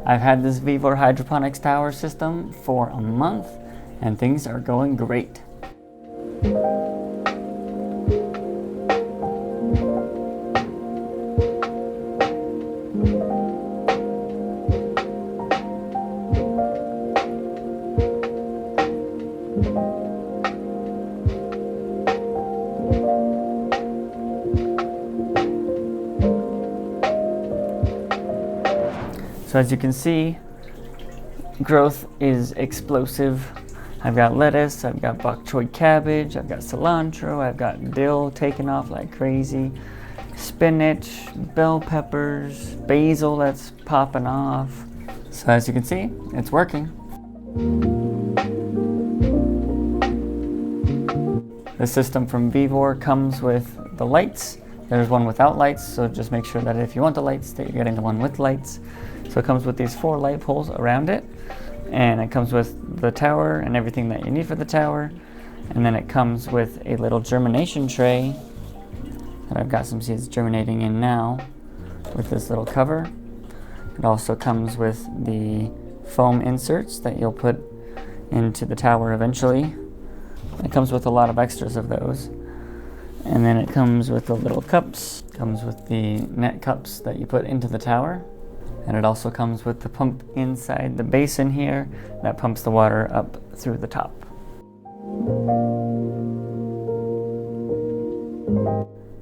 I've had this Vevor Hydroponics tower system for a month and things are going great. So as you can see, growth is explosive. I've got lettuce, I've got bok choy cabbage, I've got cilantro, I've got dill taking off like crazy, spinach, bell peppers, basil that's popping off. So as you can see, it's working. The system from Vevor comes with the lights. There's one without lights, so just make sure that if you want the lights, that you're getting the one with lights. So it comes with these 4 light poles around it, and it comes with the tower and everything that you need for the tower. And then it comes with a little germination tray that I've got some seeds germinating in now with this little cover. It also comes with the foam inserts that you'll put into the tower eventually. It comes with a lot of extras of those. And then it comes with the little cups, comes with the net cups that you put into the tower. And it also comes with the pump inside the basin here that pumps the water up through the top.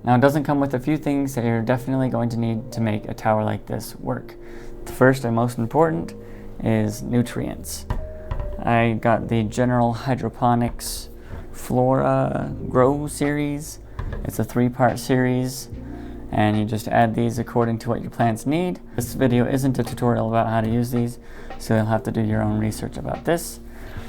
Now it doesn't come with a few things that you're definitely going to need to make a tower like this work. The first and most important is nutrients. I got the General Hydroponics Flora Grow series. It's a 3-part series, and you just add these according to what your plants need. This video isn't a tutorial about how to use these, so you'll have to do your own research about this.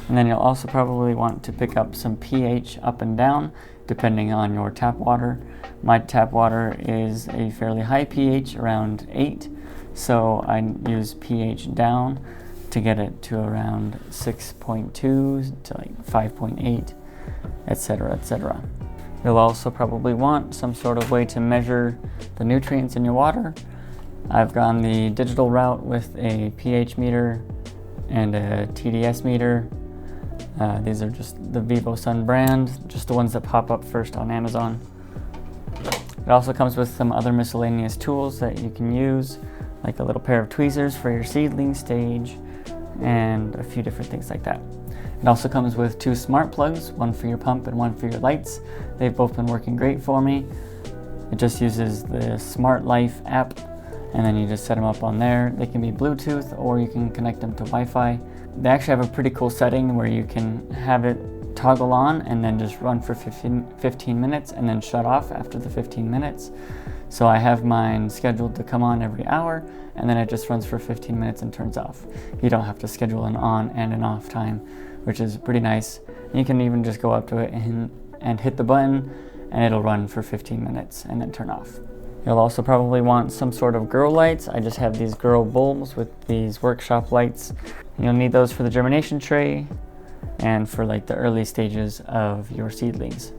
And then you'll also probably want to pick up some pH up and down depending on your tap water. My tap water is a fairly high pH, around 8, so I use pH down to get it to around 6.2 to like 5.8, etc., etc. You'll also probably want some sort of way to measure the nutrients in your water. I've gone the digital route with a pH meter and a TDS meter. These are just the VivoSun brand, just the ones that pop up first on Amazon. It also comes with some other miscellaneous tools that you can use, like a little pair of tweezers for your seedling stage and a few different things like that. It also comes with 2 smart plugs, one for your pump and one for your lights. They've both been working great for me. It just uses the Smart Life app, and then you just set them up on there. They can be Bluetooth or you can connect them to Wi-Fi. They actually have a pretty cool setting where you can have it toggle on and then just run for 15 minutes and then shut off after the 15 minutes. So I have mine scheduled to come on every hour, and then it just runs for 15 minutes and turns off. You don't have to schedule an on and an off time, which is pretty nice. You can even just go up to it and hit the button, and it'll run for 15 minutes and then turn off. You'll also probably want some sort of grow lights. I just have these grow bulbs with these workshop lights. You'll need those for the germination tray and for like the early stages of your seedlings.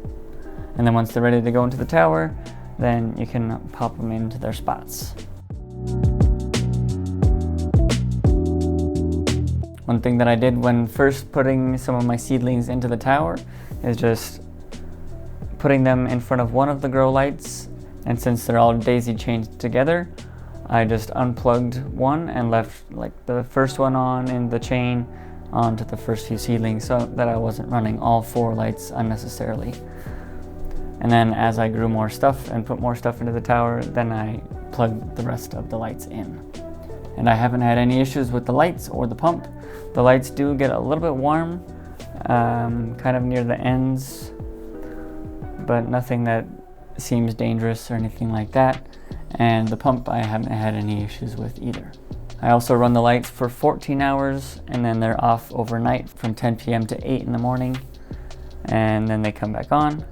And then once they're ready to go into the tower, then you can pop them into their spots. One thing that I did when first putting some of my seedlings into the tower is just putting them in front of one of the grow lights, and since they're all daisy chained together, I just unplugged one and left like the first one on in the chain onto the first few seedlings so that I wasn't running all 4 lights unnecessarily. And then as I grew more stuff and put more stuff into the tower, then I plugged the rest of the lights in. And I haven't had any issues with the lights or the pump. The lights do get a little bit warm, kind of near the ends, but nothing that seems dangerous or anything like that. And the pump I haven't had any issues with either. I also run the lights for 14 hours and then they're off overnight from 10 p.m. to 8 in the morning, and then they come back on.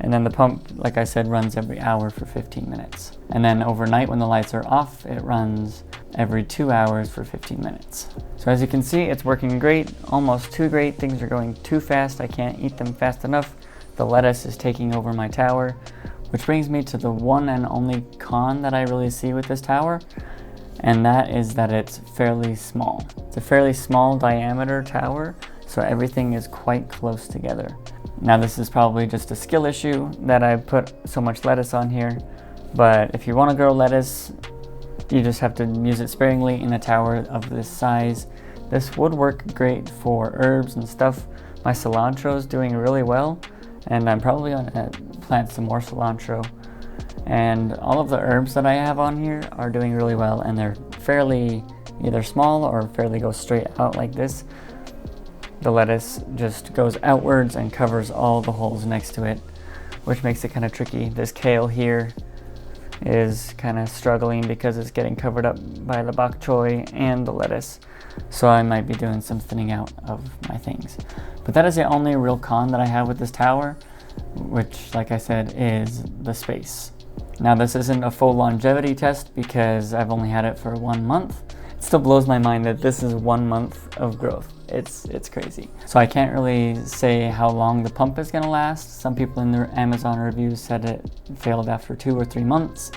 And then the pump, like I said, runs every hour for 15 minutes. And then overnight when the lights are off, it runs every 2 hours for 15 minutes. So as you can see, it's working great, almost too great. Things are going too fast. I can't eat them fast enough. The lettuce is taking over my tower, which brings me to the one and only con that I really see with this tower. and that is that it's fairly small. It's a fairly small diameter tower, so everything is quite close together. Now this is probably just a skill issue that I put so much lettuce on here, but if you want to grow lettuce, you just have to use it sparingly in a tower of this size. This would work great for herbs and stuff. My cilantro is doing really well, and I'm probably going to plant some more cilantro. And all of the herbs that I have on here are doing really well, and they're fairly either small or fairly go straight out like this. The lettuce just goes outwards and covers all the holes next to it, which makes it kind of tricky. This kale here is kind of struggling because it's getting covered up by the bok choy and the lettuce, so I might be doing some thinning out of my things. But that is the only real con that I have with this tower, which, like I said, is the space. Now this isn't a full longevity test because I've only had it for 1 month. It still blows my mind that this is 1 month of growth. It's crazy. So I can't really say how long the pump is gonna last. Some people in their Amazon reviews said it failed after 2 or 3 months.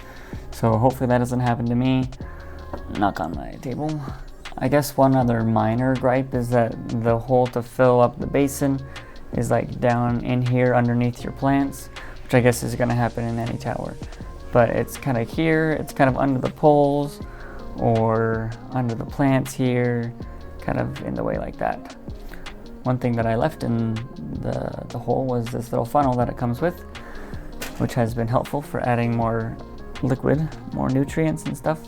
So hopefully that doesn't happen to me. Knock on my table. I guess one other minor gripe is that the hole to fill up the basin is like down in here underneath your plants, which I guess is gonna happen in any tower. But it's kind of here, it's kind of under the poles or under the plants here, kind of in the way like that. One thing that I left in the hole was this little funnel that it comes with, which has been helpful for adding more liquid, more nutrients and stuff.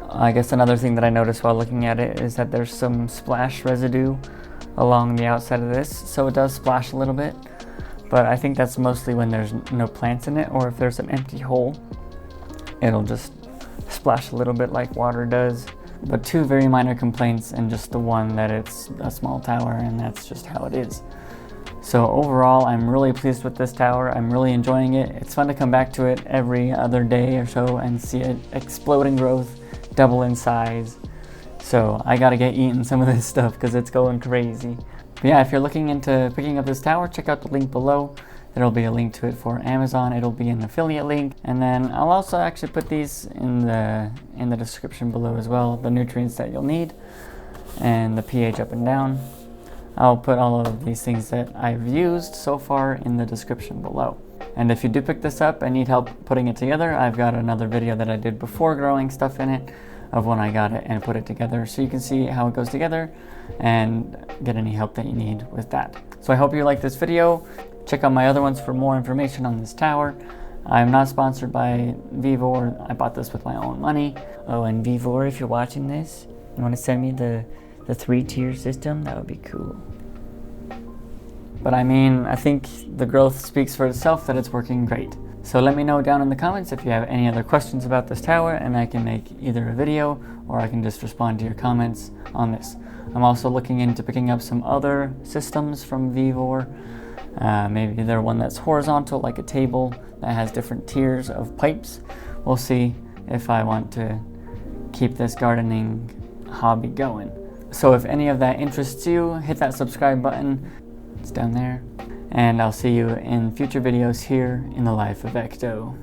I guess another thing that I noticed while looking at it is that there's some splash residue along the outside of this, so it does splash a little bit, but I think that's mostly when there's no plants in it, or if there's an empty hole, it'll just splash a little bit like water does. But 2 very minor complaints, and just the one that it's a small tower, and that's just how it is. So overall, I'm really pleased with this tower. I'm really enjoying it. It's fun to come back to it every other day or so and see it explode in growth, double in size. So I gotta get eating some of this stuff because it's going crazy. But yeah, if you're looking into picking up this tower, check out the link below. There'll be a link to it for Amazon. It'll be an affiliate link, and then I'll also actually put these in the description below as well, the nutrients that you'll need and the pH up and down. I'll put all of these things that I've used so far in the description below. And if you do pick this up and need help putting it together, I've got another video that I did before growing stuff in it of when I got it and put it together, so you can see how it goes together and get any help that you need with that. So I hope you like this video. Check out my other ones for more information on this tower. I'm not sponsored by Vevor. I bought this with my own money. Oh, and Vevor, if you're watching this, you want to send me the 3-tier system? That would be cool. But I mean, I think the growth speaks for itself that it's working great. So let me know down in the comments if you have any other questions about this tower, and I can make either a video or I can just respond to your comments on this. I'm also looking into picking up some other systems from Vevor. Maybe they're one that's horizontal, like a table that has different tiers of pipes. We'll see if I want to keep this gardening hobby going. So if any of that interests you, hit that subscribe button. It's down there. And I'll see you in future videos here in the life of Ecto.